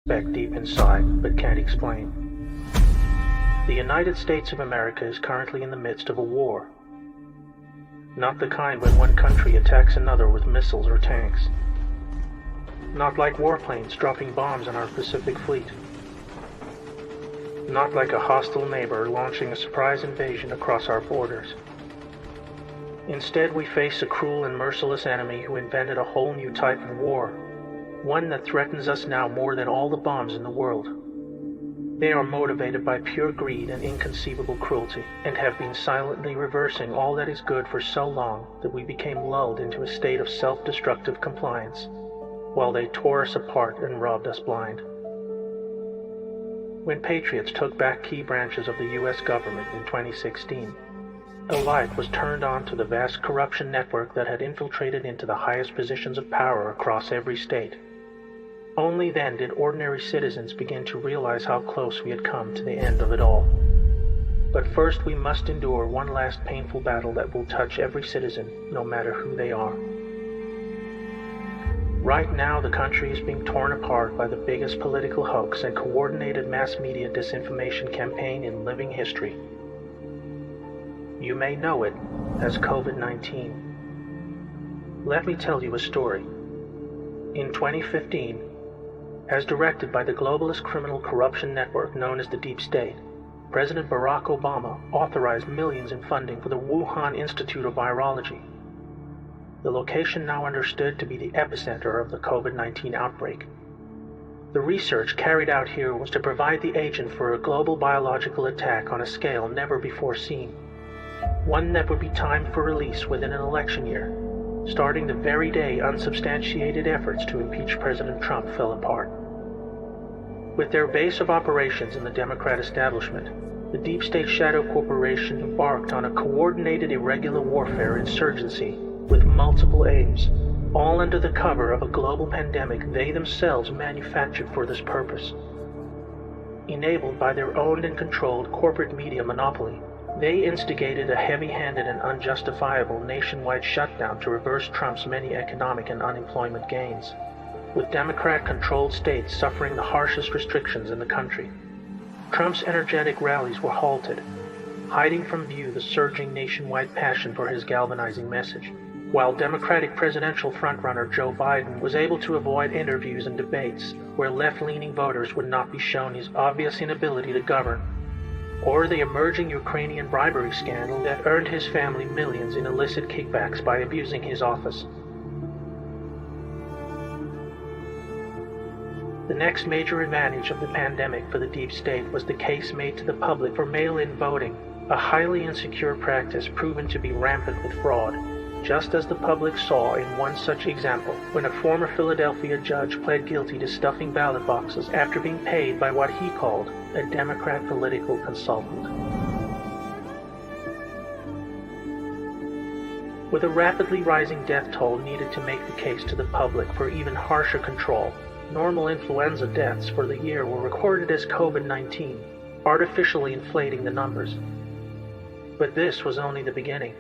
suspect deep inside, but can't explain. The United States of America is currently in the midst of a war. Not the kind when one country attacks another with missiles or tanks. Not like warplanes dropping bombs on our Pacific Fleet. Not like a hostile neighbor launching a surprise invasion across our borders. Instead, we face a cruel and merciless enemy who invented a whole new type of war, one that threatens us now more than all the bombs in the world. They are motivated by pure greed and inconceivable cruelty, and have been silently reversing all that is good for so long that we became lulled into a state of self-destructive compliance, while they tore us apart and robbed us blind. When patriots took back key branches of the U.S. government in 2016, a light was turned on to the vast corruption network that had infiltrated into the highest positions of power across every state. Only then did ordinary citizens begin to realize how close we had come to the end of it all. But first we must endure one last painful battle that will touch every citizen, no matter who they are. Right now, the country is being torn apart by the biggest political hoax and coordinated mass media disinformation campaign in living history. You may know it as COVID-19. Let me tell you a story. In 2015, as directed by the globalist criminal corruption network known as the Deep State, President Barack Obama authorized millions in funding for the Wuhan Institute of Virology, the location now understood to be the epicenter of the COVID-19 outbreak. The research carried out here was to provide the agent for a global biological attack on a scale never before seen, one that would be timed for release within an election year, starting the very day unsubstantiated efforts to impeach President Trump fell apart. With their base of operations in the Democrat establishment, the Deep State Shadow Corporation embarked on a coordinated irregular warfare insurgency with multiple aims, all under the cover of a global pandemic they themselves manufactured for this purpose. Enabled by their owned and controlled corporate media monopoly, they instigated a heavy-handed and unjustifiable nationwide shutdown to reverse Trump's many economic and unemployment gains, with Democrat-controlled states suffering the harshest restrictions in the country. Trump's energetic rallies were halted, hiding from view the surging nationwide passion for his galvanizing message, while Democratic presidential frontrunner Joe Biden was able to avoid interviews and debates where left-leaning voters would not be shown his obvious inability to govern, or the emerging Ukrainian bribery scandal that earned his family millions in illicit kickbacks by abusing his office. The next major advantage of the pandemic for the Deep State was the case made to the public for mail-in voting, a highly insecure practice proven to be rampant with fraud, just as the public saw in one such example when a former Philadelphia judge pled guilty to stuffing ballot boxes after being paid by what he called a Democrat political consultant. With a rapidly rising death toll needed to make the case to the public for even harsher control, normal influenza deaths for the year were recorded as COVID-19, artificially inflating the numbers. But this was only the beginning.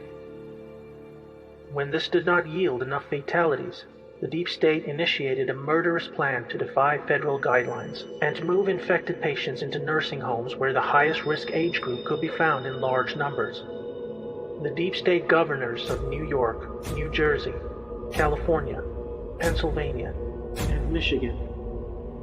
When this did not yield enough fatalities, the Deep State initiated a murderous plan to defy federal guidelines and to move infected patients into nursing homes where the highest risk age group could be found in large numbers. The Deep State governors of New York, New Jersey, California, Pennsylvania, and Michigan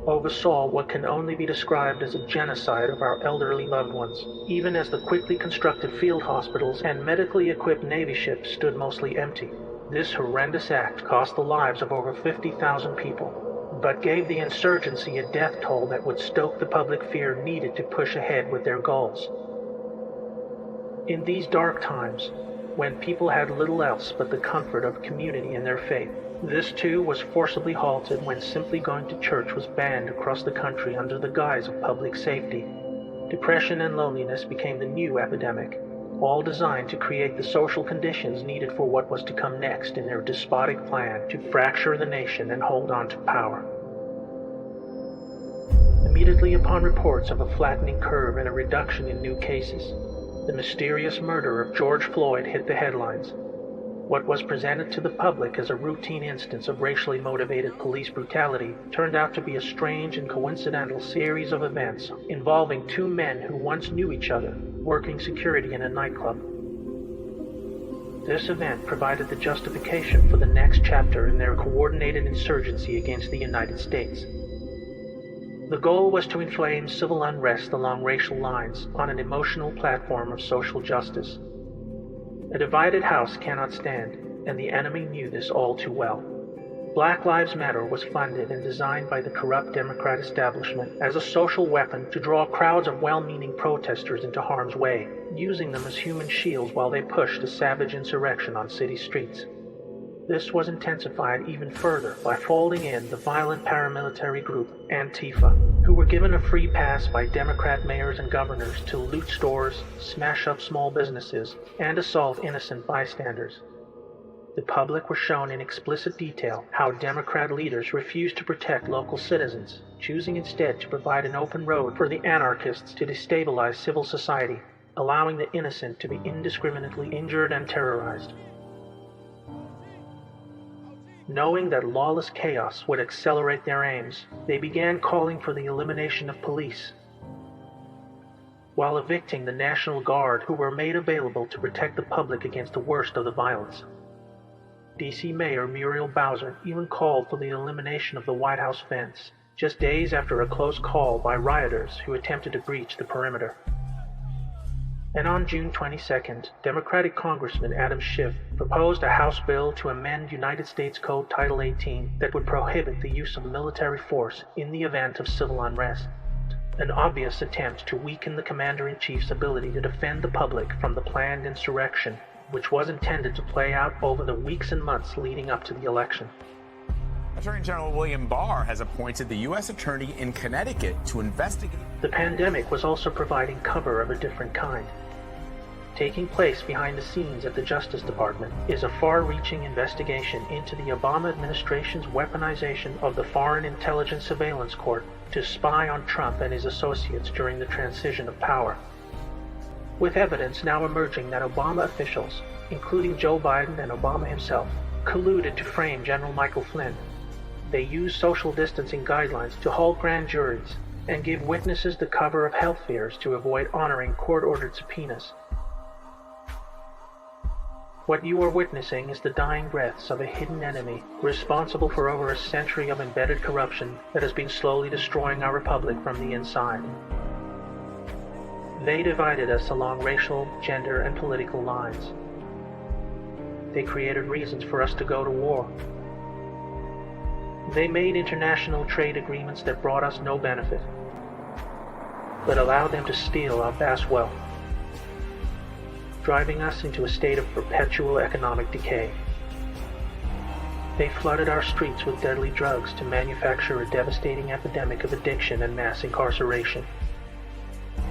oversaw what can only be described as a genocide of our elderly loved ones, even as the quickly constructed field hospitals and medically equipped Navy ships stood mostly empty. This horrendous act cost the lives of over 50,000 people, but gave the insurgency a death toll that would stoke the public fear needed to push ahead with their goals. In these dark times, when people had little else but the comfort of community in their faith, this too was forcibly halted when simply going to church was banned across the country under the guise of public safety. Depression and loneliness became the new epidemic, all designed to create the social conditions needed for what was to come next in their despotic plan to fracture the nation and hold on to power. Immediately upon reports of a flattening curve and a reduction in new cases, the mysterious murder of George Floyd hit the headlines. What was presented to the public as a routine instance of racially motivated police brutality turned out to be a strange and coincidental series of events involving two men who once knew each other, working security in a nightclub. This event provided the justification for the next chapter in their coordinated insurgency against the United States. The goal was to inflame civil unrest along racial lines on an emotional platform of social justice. A divided house cannot stand, and the enemy knew this all too well. Black Lives Matter was funded and designed by the corrupt Democrat establishment as a social weapon to draw crowds of well-meaning protesters into harm's way, using them as human shields while they pushed a savage insurrection on city streets. This was intensified even further by folding in the violent paramilitary group Antifa, who were given a free pass by Democrat mayors and governors to loot stores, smash up small businesses, and assault innocent bystanders. The public were shown in explicit detail how Democrat leaders refused to protect local citizens, choosing instead to provide an open road for the anarchists to destabilize civil society, allowing the innocent to be indiscriminately injured and terrorized. Knowing that lawless chaos would accelerate their aims, they began calling for the elimination of police, while evicting the National Guard, who were made available to protect the public against the worst of the violence. D.C. Mayor Muriel Bowser even called for the elimination of the White House fence, just days after a close call by rioters who attempted to breach the perimeter. And on June 22nd, Democratic Congressman Adam Schiff proposed a House bill to amend United States Code Title 18 that would prohibit the use of military force in the event of civil unrest, an obvious attempt to weaken the Commander-in-Chief's ability to defend the public from the planned insurrection, which was intended to play out over the weeks and months leading up to the election. Attorney General William Barr has appointed the U.S. Attorney in Connecticut to investigate. The pandemic was also providing cover of a different kind. Taking place behind the scenes at the Justice Department is a far-reaching investigation into the Obama administration's weaponization of the Foreign Intelligence Surveillance Court to spy on Trump and his associates during the transition of power. With evidence now emerging that Obama officials, including Joe Biden and Obama himself, colluded to frame General Michael Flynn. They used social distancing guidelines to hold grand juries and give witnesses the cover of health fears to avoid honoring court-ordered subpoenas. What you are witnessing is the dying breaths of a hidden enemy responsible for over a century of embedded corruption that has been slowly destroying our republic from the inside. They divided us along racial, gender, and political lines. They created reasons for us to go to war. They made international trade agreements that brought us no benefit, but allowed them to steal our vast wealth, driving us into a state of perpetual economic decay. They flooded our streets with deadly drugs to manufacture a devastating epidemic of addiction and mass incarceration.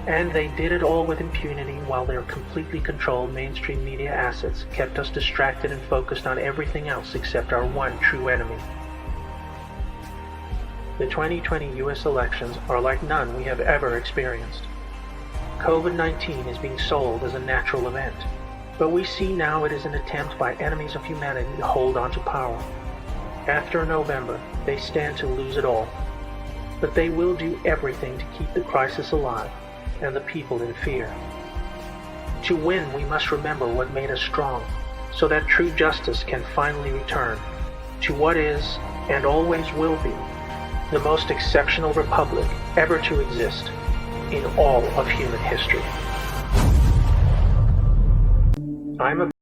And they did it all with impunity while their completely controlled mainstream media assets kept us distracted and focused on everything else except our one true enemy. The 2020 U.S. elections are like none we have ever experienced. COVID-19 is being sold as a natural event, but we see now it is an attempt by enemies of humanity to hold on to power. After November, they stand to lose it all, but they will do everything to keep the crisis alive and the people in fear. To win, we must remember what made us strong, so that true justice can finally return to what is, and always will be, the most exceptional republic ever to exist in all of human history. I'm a